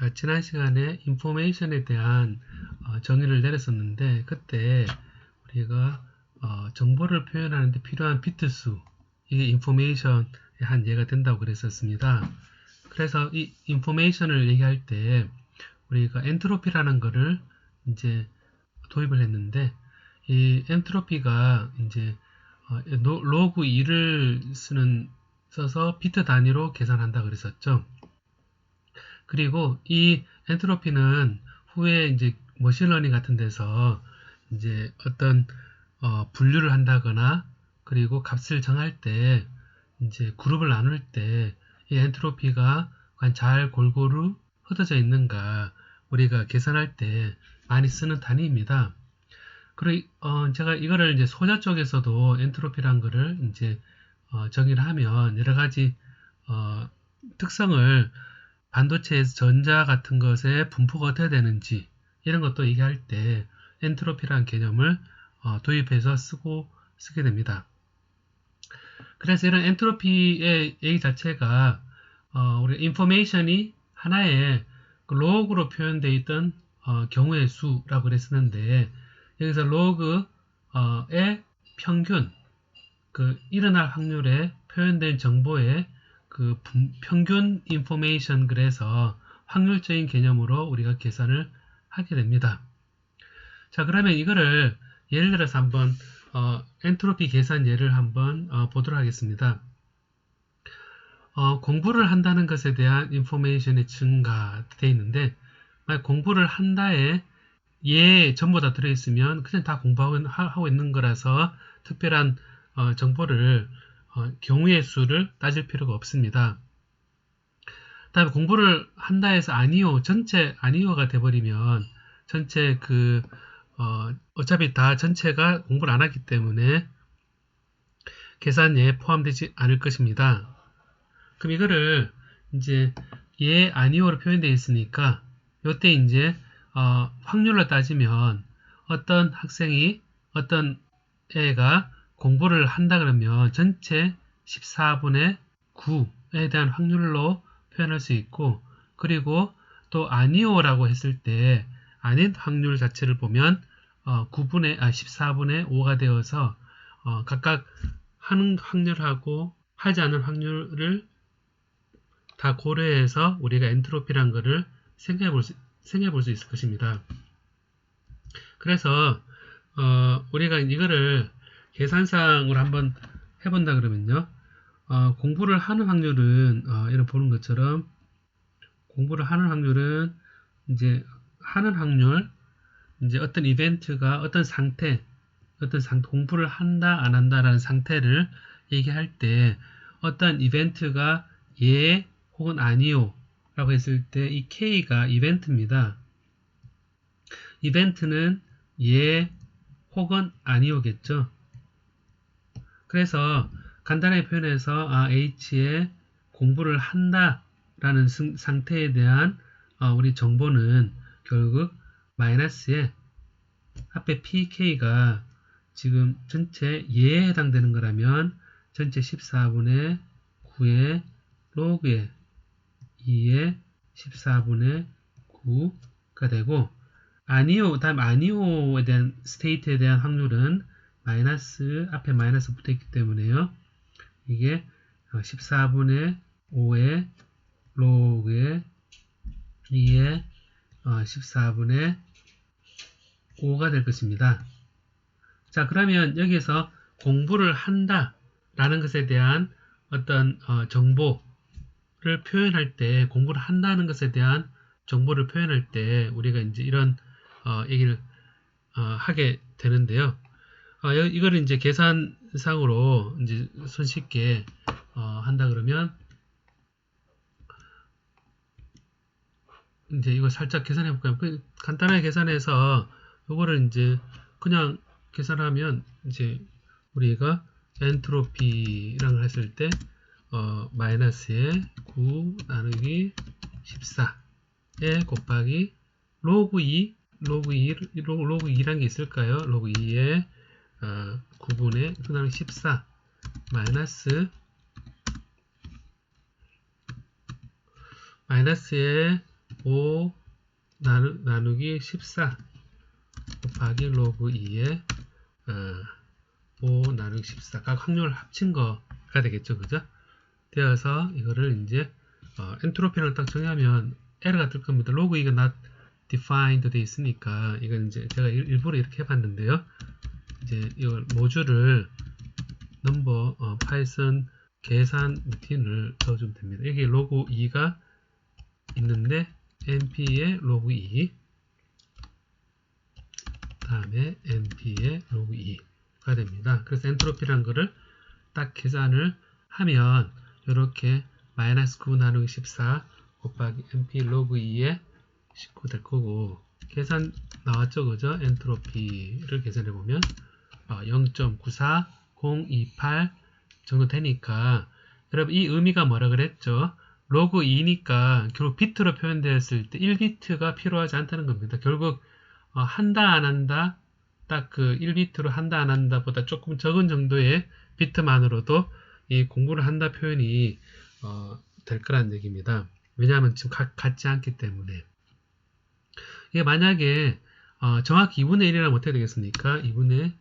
자, 지난 시간에 인포메이션에 대한 정의를 내렸었는데, 그때 우리가 정보를 표현하는 데 필요한 비트 수, 이게 인포메이션의 한 예가 된다고 그랬었습니다. 그래서 이 인포메이션을 얘기할 때 우리가 엔트로피라는 거를 이제 도입을 했는데, 이 엔트로피가 이제 로그 2를 써서 비트 단위로 계산한다 그랬었죠. 그리고 이 엔트로피는 후에 이제 머신러닝 같은 데서 이제 어떤 분류를 한다거나 그리고 값을 정할 때 이제 그룹을 나눌 때 이 엔트로피가 잘 골고루 흩어져 있는가 우리가 계산할 때 많이 쓰는 단위입니다. 그리고 제가 이거를 이제 소자 쪽에서도 엔트로피란 거를 이제 정의를 하면 여러 가지 특성을 반도체에서 전자 같은 것의 분포가 어떻게 되는지 이런 것도 얘기할 때 엔트로피라는 개념을 도입해서 쓰게 됩니다. 그래서 이런 엔트로피의 얘기 자체가 우리 인포메이션이 하나의 로그로 표현되어 있던 경우의 수라고 그랬었는데 여기서 로그의 평균 일어날 확률에 표현된 정보의 평균 인포메이션 그래서 확률적인 개념으로 우리가 계산을 하게 됩니다. 자, 그러면 이거를 예를 들어서 한번 엔트로피 계산 예를 한번 보도록 하겠습니다. 공부를 한다는 것에 대한 인포메이션의 증가되어 있는데 공부를 한다에 전부 다 들어있으면 그냥 다 공부하고 있는 거라서 특별한 정보를 경우의 수를 따질 필요가 없습니다. 다음에 공부를 한다 해서 전체 아니오가 돼버리면 전체 어차피 다 전체가 공부를 안 하기 때문에 계산에 포함되지 않을 것입니다. 그럼 이거를 이제 아니오로 표현되어 있으니까 요때 이제 확률로 따지면 어떤 애가 공부를 한다 그러면 전체 14분의 9에 대한 확률로 표현할 수 있고 그리고 또 아니오라고 했을 때 아닌 확률 자체를 보면 14분의 5가 되어서 각각 하는 확률하고 하지 않은 확률을 다 고려해서 우리가 엔트로피란 거를 생각해 볼 수 있을 것입니다. 그래서 우리가 이거를 계산상으로 한번 해본다 그러면요. 공부를 하는 확률은 이런 보는 것처럼 공부를 하는 확률은 이제 하는 확률 이제 어떤 이벤트가 어떤 상태 공부를 한다 안 한다라는 상태를 얘기할 때 어떤 이벤트가 혹은 아니요 라고 했을 때 이 K가 이벤트입니다. 이벤트는 혹은 아니오겠죠. 그래서 간단하게 표현해서 H에 공부를 한다라는 상태에 대한 우리 정보는 결국 마이너스에 앞에 PK가 지금 전체 예에 해당되는 거라면 전체 14분의 9의 로그에 2의 14분의 9가 되고 다음 아니오에 대한 스테이트에 대한 확률은 앞에 마이너스 붙어있기 때문에요. 이게 14분의 5의 로그에 2의 14분의 5가 될 것입니다. 자, 그러면 여기서 공부를 한다 라는 것에 대한 어떤 정보를 표현할 때 공부를 한다는 것에 대한 정보를 표현할 때 우리가 이제 이런 얘기를 하게 되는데요. 이거를 이제 계산상으로 이제 손쉽게 한다 그러면 이제 이거 살짝 계산해 볼까요? 간단하게 계산해서 이거를 이제 그냥 계산하면 이제 우리가 엔트로피랑 했을 때 마이너스에 9 나누기 14에 곱하기 로그 2란 게 있을까요? 로그 2에 9분의 그 다음에 14 마이너스에 5 나누기 14 곱하기 로그 2에 5 나누기 14 각 확률을 합친 거가 되겠죠. 그죠? 되어서 이거를 이제 엔트로피를 딱 정의하면 에러가 뜰 겁니다. 로그 2가 not defined 돼 있으니까 이건 이제 제가 일부러 이렇게 해봤는데요. 이제 이걸 모듈을 넘버 파이썬 계산 루틴을 넣어주면 됩니다. 여기 로그 2가 있는데 np의 로그 2 다음에 np의 로그 2가 됩니다. 그래서 엔트로피라는 거를 딱 계산을 하면 이렇게 마이너스 9 나누기 14 곱하기 np 로그 2에 19 될 거고 계산 나왔죠. 그죠? 엔트로피를 계산해 보면 0.94028 정도 되니까 여러분 이 의미가 뭐라 그랬죠? 로그 2니까 결국 비트로 표현되었을 때 1비트가 필요하지 않다는 겁니다. 결국 한다 안 한다 딱 그 1비트로 한다 안 한다 보다 조금 적은 정도의 비트만으로도 이 공부를 한다 표현이 될 거라는 얘기입니다. 왜냐하면 지금 같지 않기 때문에 이게 만약에 정확히 2분의 1이라면 어떻게 되겠습니까? 2분의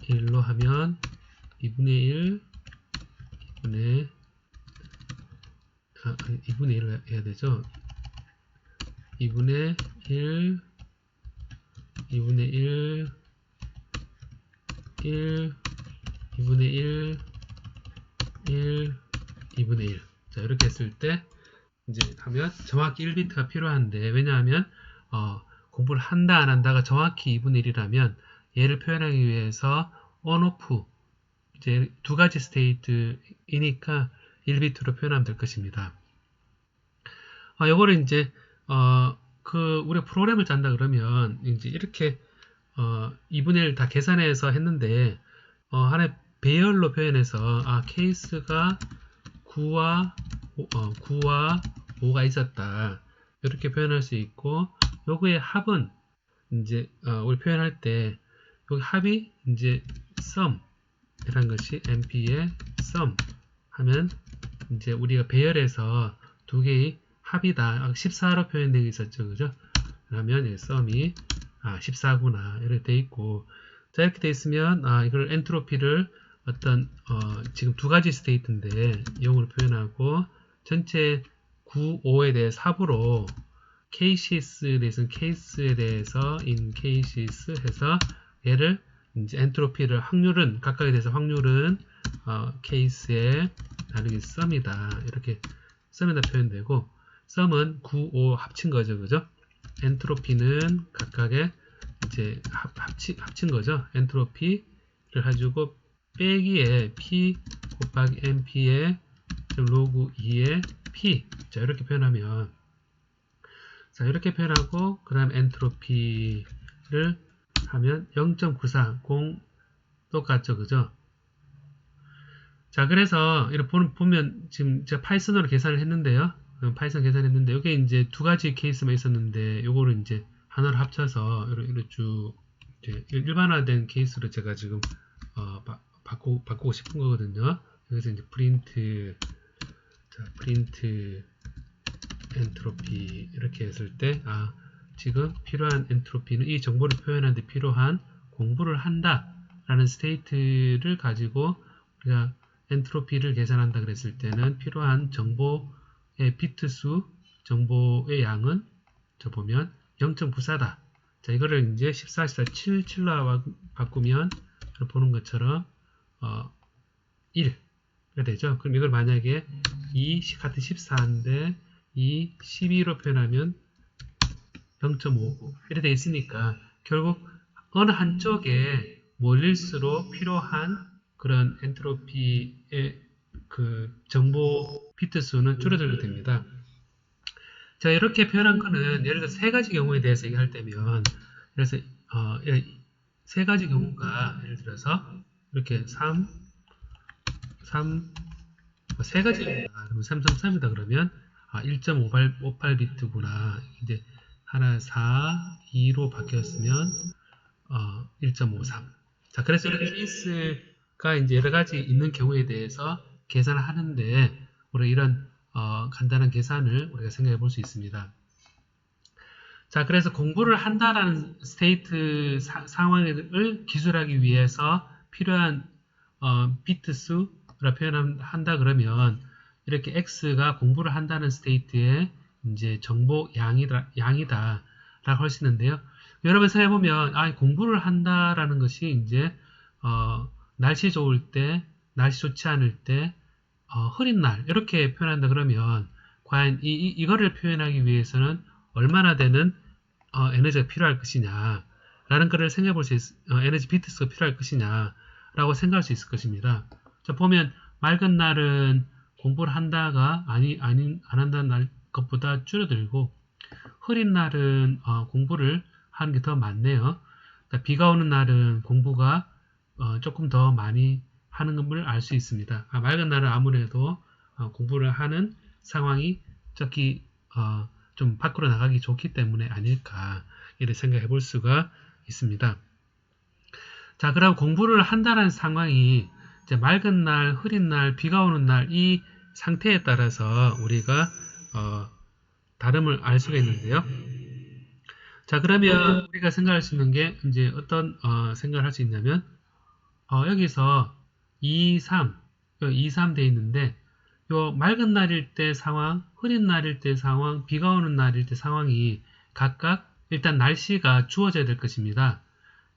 1로 하면 2분의 1 2분의 1로 해야 되죠. 2분의 1 2분의 1 1 2분의 1 1 2분의 1 자 이렇게 했을 때 이제 하면 정확히 1비트가 필요한데 왜냐하면 공부를 한다 안 한다가 정확히 2분의 1이라면 얘를 표현하기 위해서 on off 이제 두 가지 스테이트이니까 1비트로 표현하면 될 것입니다. 요거를 이제 우리가 프로그램을 짠다 그러면 이제 이렇게 2분의 1 다 계산해서 했는데 하나의 배열로 표현해서 케이스가 9와 5가 있었다 이렇게 표현할 수 있고 요거의 합은 이제 우리 표현할 때 여기 합이 이제 sum 이란 것이 np의 sum 하면 이제 우리가 배열해서 두 개의 합이다 14로 표현되어 있었죠. 그죠? 그러면 sum이 14구나 이렇게 돼 있고 자 이렇게 돼 있으면 이걸 엔트로피를 어떤 지금 두 가지 스테이트인데 0으로 표현하고 전체 9, 5에 대해 합으로 케이시스에 대해서는 케이스에 대해서 in cases 해서 얘를 이제 엔트로피를 확률은 각각에 대해서 확률은 케이스에 나누기 sum이다 이렇게 sum이다 표현되고 sum은 9, 5 합친 거죠. 그죠? 엔트로피는 각각의 이제 합친 거죠. 엔트로피를 가지고 빼기에 p 곱하기 np의 로그 2의 p 자 이렇게 표현하면 자 이렇게 표현하고 그 다음 엔트로피를 하면 0.940 똑같죠. 그죠? 자 그래서 이렇게 보면 지금 제가 파이썬으로 계산을 했는데요. 파이썬 계산했는데 이게 이제 두 가지 케이스만 있었는데 요거를 이제 하나로 합쳐서 이렇게 쭉 이제 일반화된 케이스로 제가 지금 바꾸고 싶은 거거든요. 그래서 이제 프린트 엔트로피 이렇게 했을 때 지금 필요한 엔트로피는 이 정보를 표현하는 데 필요한 공부를 한다 라는 스테이트를 가지고 우리가 엔트로피를 계산한다 그랬을 때는 필요한 정보의 비트 수 정보의 양은 저 보면 0.94다 자 이거를 이제 14, 14, 7, 7로 바꾸면 보는 것처럼 1가 되죠. 그럼 이걸 만약에 2 같은 14인데 2 12로 표현하면 0.59 이렇게 되어 있으니까 결국 어느 한쪽에 몰릴수록 필요한 그런 엔트로피의 그 정보 비트 수는 줄어들게 됩니다. 자 이렇게 표현한 거는 예를 들어 세 가지 경우에 대해서 얘기할 때면 그래서 세 가지 경우가 예를 들어서 이렇게 3 세 가지입니다. 그럼 333이다 그러면 1.58비트구나. 이제 하나 4, 2로 바뀌었으면 1.53. 자, 그래서 이렇게 케이스가 이제 여러 가지 있는 경우에 대해서 계산을 하는데 우리 이런 간단한 계산을 우리가 생각해 볼 수 있습니다. 자, 그래서 공부를 한다라는 스테이트 상황을 기술하기 위해서 필요한 비트 수라 표현한다 그러면 이렇게 x가 공부를 한다는 스테이트의 이제 정보 양이다라고 할 수 있는데요. 여러분 생각해보면 공부를 한다라는 것이 이제 날씨 좋을 때, 날씨 좋지 않을 때, 흐린 날 이렇게 표현한다 그러면 과연 이거를 표현하기 위해서는 얼마나 되는 에너지가 필요할 것이냐 라는 것을 생각해 볼 수 에너지 비트수가 필요할 것이냐 라고 생각할 수 있을 것입니다. 자, 보면 맑은 날은 공부를 한다가 안 한다는 날 것보다 줄어들고 흐린 날은 공부를 하는 게 더 많네요. 비가 오는 날은 공부가 조금 더 많이 하는 것을 알 수 있습니다. 맑은 날은 아무래도 공부를 하는 상황이 특히 좀 밖으로 나가기 좋기 때문에 아닐까 이렇게 생각해 볼 수가 있습니다. 자, 그럼 공부를 한다는 상황이 이제 맑은 날, 흐린 날, 비가 오는 날 이 상태에 따라서 우리가 다름을 알 수가 있는데요. 자, 그러면 우리가 생각할 수 있는 게 이제 어떤 생각을 할 수 있냐면 여기서 2, 3 돼 있는데 요 맑은 날일 때 상황, 흐린 날일 때 상황, 비가 오는 날일 때 상황이 각각 일단 날씨가 주어져야 될 것입니다.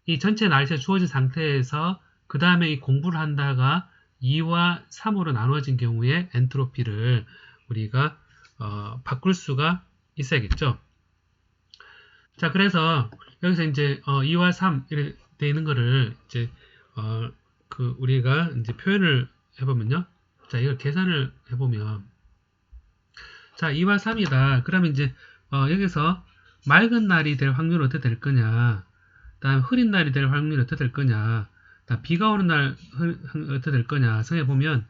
이 전체 날씨가 주어진 상태에서 그 다음에 이 공부를 한다가 2와 3으로 나눠진 경우에 엔트로피를 우리가 바꿀 수가 있어야겠죠. 자, 그래서 여기서 이제 2와 3 이렇게 되어 있는 거를 이제 우리가 이제 표현을 해보면요. 자, 이걸 계산을 해보면 자, 2와 3이다. 그러면 이제 여기서 맑은 날이 될 확률은 어떻게 될 거냐, 다음 흐린 날이 될 확률이 어떻게 될 거냐, 다음 비가 오는 날 어떻게 될 거냐 생각해보면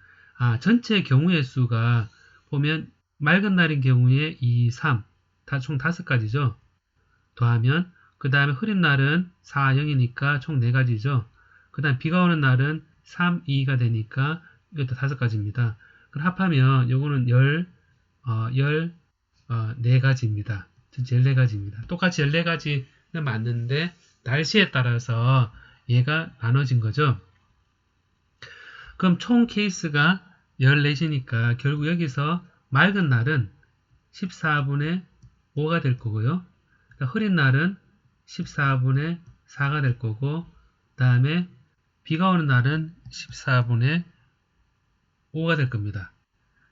전체 경우의 수가 보면 맑은 날인 경우에 2, 3 다 총 5가지죠. 더하면 그 다음에 흐린 날은 4, 0이니까 총 4가지죠. 그 다음 비가 오는 날은 3, 2가 되니까 이것도 5가지입니다. 그럼 합하면 요거는 14가지입니다. 전체 14가지입니다. 똑같이 14가지는 맞는데 날씨에 따라서 얘가 나눠진 거죠. 그럼 총 케이스가 14시니까 결국 여기서 맑은 날은 14분의 5가 될 거고요. 흐린 날은 14분의 4가 될 거고, 그 다음에 비가 오는 날은 14분의 5가 될 겁니다.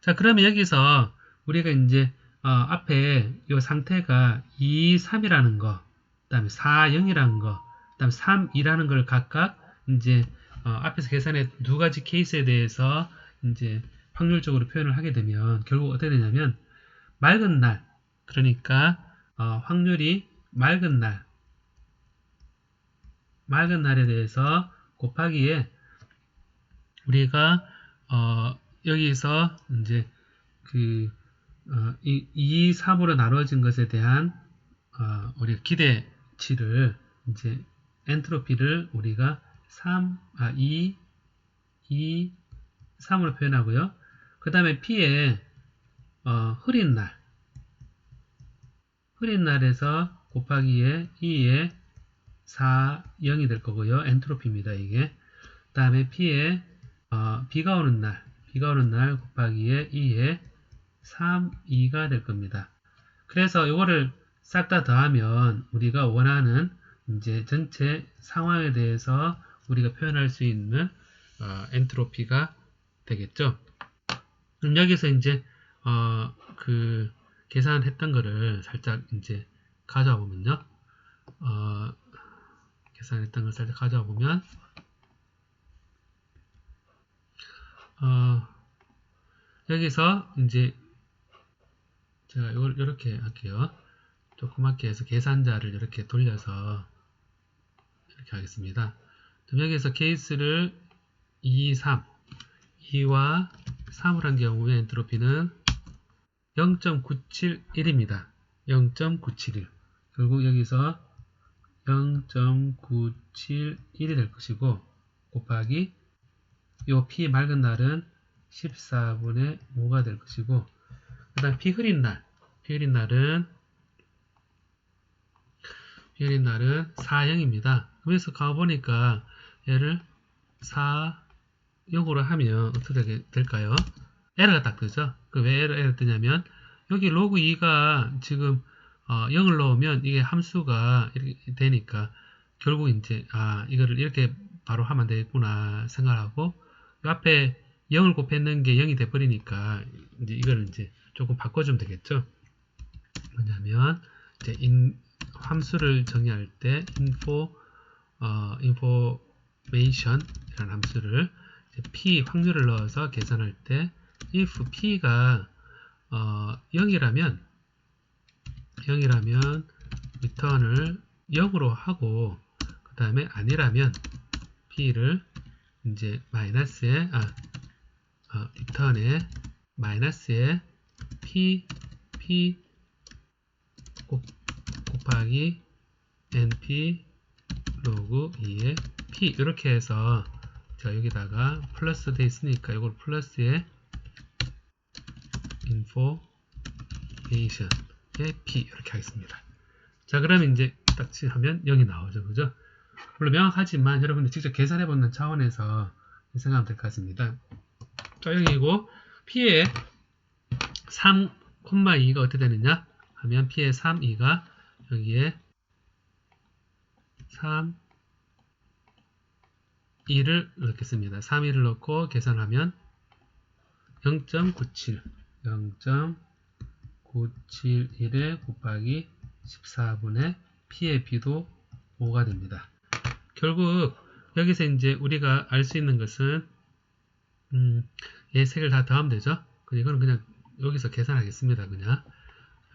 자, 그러면 여기서 우리가 이제 앞에 이 상태가 2, 3이라는 거, 그 다음에 4, 0이라는 거, 그 다음에 3, 2라는 걸 각각 이제 앞에서 계산한 2가지 케이스에 대해서 이제 확률적으로 표현을 하게 되면 결국 어떻게 되냐면 맑은 날, 그러니까 확률이 맑은 날에 대해서 곱하기에 우리가 여기서 이제 2, 3으로 나눠진 것에 대한 우리가 기대치를 이제 엔트로피를 우리가 2, 3으로 표현하고요. 그 다음에 P에 흐린 날에서 곱하기에 2에 4, 0이 될 거고요. 엔트로피입니다, 이게. 그 다음에 P에 비가 오는 날 곱하기에 2에 3, 2가 될 겁니다. 그래서 이거를 싹 다 더하면 우리가 원하는 이제 전체 상황에 대해서 우리가 표현할 수 있는 엔트로피가 되겠죠. 그럼 여기서 이제 계산했던 거를 살짝 이제 가져와 보면요. 계산했던 걸 살짝 가져와 보면 여기서 이제 제가 이걸 이렇게 할게요. 조그맣게 해서 계산자를 이렇게 돌려서 이렇게 하겠습니다. 그럼 여기서 케이스를 2, 3, 2와 3을 한 경우에 엔트로피는 0.971입니다. 0.971. 결국 여기서 0.971이 될 것이고 곱하기 요 P 맑은 날은 14분의 5가 될 것이고, 그 다음 P 흐린 날은 열린 날은 4,0입니다. 그래서 가보니까 얘를 4, 0으로 하면 어떻게 될까요? 에러가 딱 뜨죠? 왜 에러 뜨냐면 여기 로그 2가 지금 0을 넣으면 이게 함수가 이렇게 되니까 결국 이제 이거를 이렇게 바로 하면 되겠구나 생각하고 이 앞에 0을 곱했는 게 0이 돼버리니까 이제 이거를 이제 조금 바꿔주면 되겠죠? 뭐냐면 이제 함수를 정의할 때 information 이라는 함수를 p 확률을 넣어서 계산할 때 if p가 0이라면 return을 0으로 하고 그 다음에 아니라면 p를 이제 마이너스에 return에 마이너스에 p 곱하기 np 로그 2의 p 이렇게 해서 제가 여기다가 플러스 돼 있으니까 이걸 플러스에 information의 p 이렇게 하겠습니다. 자, 그러면 이제 딱 하면 0이 나오죠. 그죠? 물론 명확하지만 여러분들 직접 계산해 보는 차원에서 생각하면 될 것 같습니다. 자, 0이고 p의 3,2가 어떻게 되느냐 하면 p의 3, 2가 여기에 3, 2를 넣겠습니다. 3, 2를 넣고 계산하면 0.97 0.971에 곱하기 14분의 p의 b도 5가 됩니다. 결국 여기서 이제 우리가 알 수 있는 것은 얘 세 개를 다 더하면 되죠. 이거는 그냥 여기서 계산하겠습니다. 그냥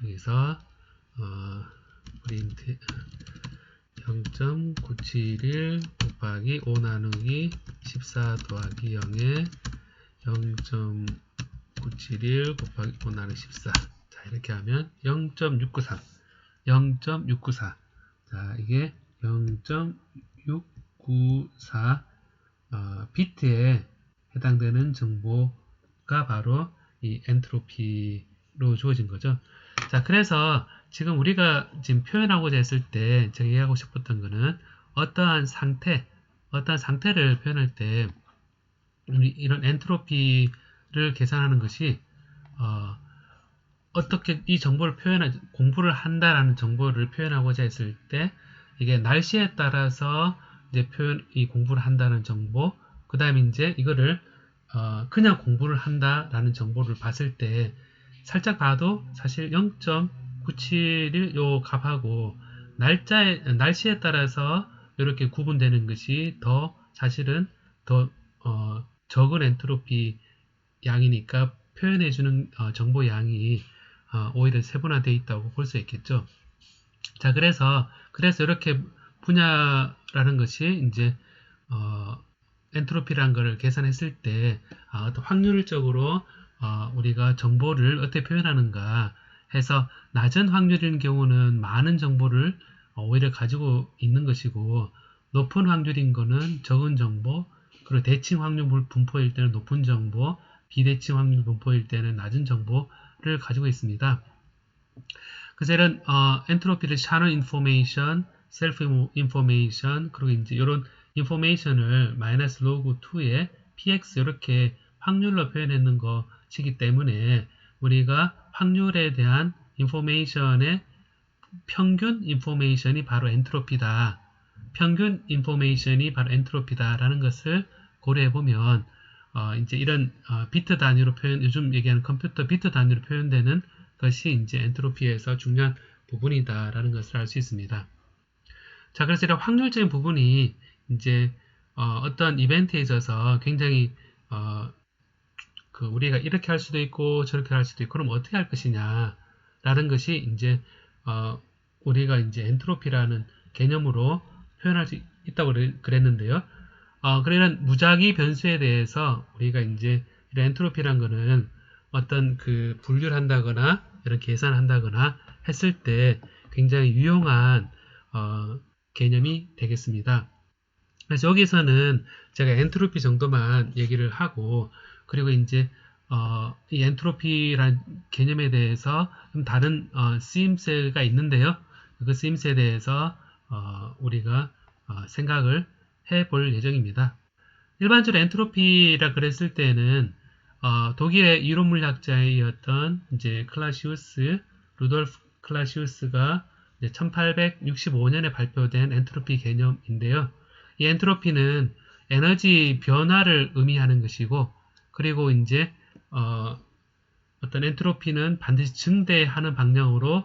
여기서 프린트 0.971 곱하기 5 나누기 14 더하기 0에 0.971 곱하기 5 나누기 14. 자, 이렇게 하면 0.693. 0.694. 자, 이게 0.694 비트에 해당되는 정보가 바로 이 엔트로피로 주어진 거죠. 자, 그래서 지금 우리가 지금 표현하고자 했을 때 제가 얘기하고 싶었던 거는 어떠한 상태를 표현할 때 이런 엔트로피를 계산하는 것이 어떻게 이 정보를 공부를 한다라는 정보를 표현하고자 했을 때 이게 날씨에 따라서 이제 이 공부를 한다는 정보, 그 다음에 이제 이거를 그냥 공부를 한다라는 정보를 봤을 때 살짝 봐도 사실 0.971 요 값하고 날씨에 따라서 이렇게 구분되는 것이 사실은 더 적은 엔트로피 양이니까 표현해주는 정보 양이 오히려 세분화되어 있다고 볼 수 있겠죠. 자, 그래서 이렇게 분야라는 것이 이제 엔트로피라는 것을 계산했을 때 어떤 확률적으로 우리가 정보를 어떻게 표현하는가 해서 낮은 확률인 경우는 많은 정보를 오히려 가지고 있는 것이고 높은 확률인 거는 적은 정보, 그리고 대칭 확률 분포일 때는 높은 정보, 비대칭 확률 분포일 때는 낮은 정보를 가지고 있습니다. 그래서 이런 엔트로피를 channel information, self information, 그리고 이제 이런 information을 마이너스 로그 2에 px 이렇게 확률로 표현했는 것이기 때문에 우리가 확률에 대한 information의 평균 information이 바로 엔트로피다. 평균 information이 바로 엔트로피다라는 것을 고려해 보면 이제 이런 비트 단위로 요즘 얘기하는 컴퓨터 비트 단위로 표현되는 것이 이제 엔트로피에서 중요한 부분이다라는 것을 알 수 있습니다. 자, 그래서 이런 확률적인 부분이 이제 어떤 이벤트에 있어서 굉장히 우리가 이렇게 할 수도 있고 저렇게 할 수도 있고 그럼 어떻게 할 것이냐라는 것이 이제 우리가 이제 엔트로피라는 개념으로 표현할 수 있다고 그랬는데요. 그런 무작위 변수에 대해서 우리가 이제 이런 엔트로피란 거는 어떤 분류를 한다거나 이런 계산을 한다거나 했을 때 굉장히 유용한 개념이 되겠습니다. 그래서 여기서는 제가 엔트로피 정도만 얘기를 하고 그리고 이제 이 엔트로피란 개념에 대해서 좀 다른 쓰임새가 있는데요. 그 쓰임새에 대해서 우리가 생각을 해볼 예정입니다. 일반적으로 엔트로피라 그랬을 때는 독일의 이론물리학자이었던 이제 루돌프 클라시우스가 1865년에 발표된 엔트로피 개념인데요. 이 엔트로피는 에너지 변화를 의미하는 것이고, 그리고 이제 어떤 엔트로피는 반드시 증가하는 방향으로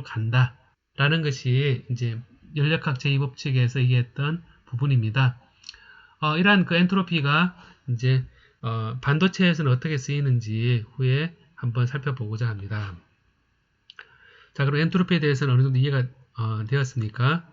간다라는 것이 이제 연력학 제2법칙에서 얘기했던 부분입니다. 이러한 그 엔트로피가 이제 반도체에서는 어떻게 쓰이는지 후에 한번 살펴보고자 합니다. 자, 그럼 엔트로피에 대해서는 어느 정도 이해가 되었습니까?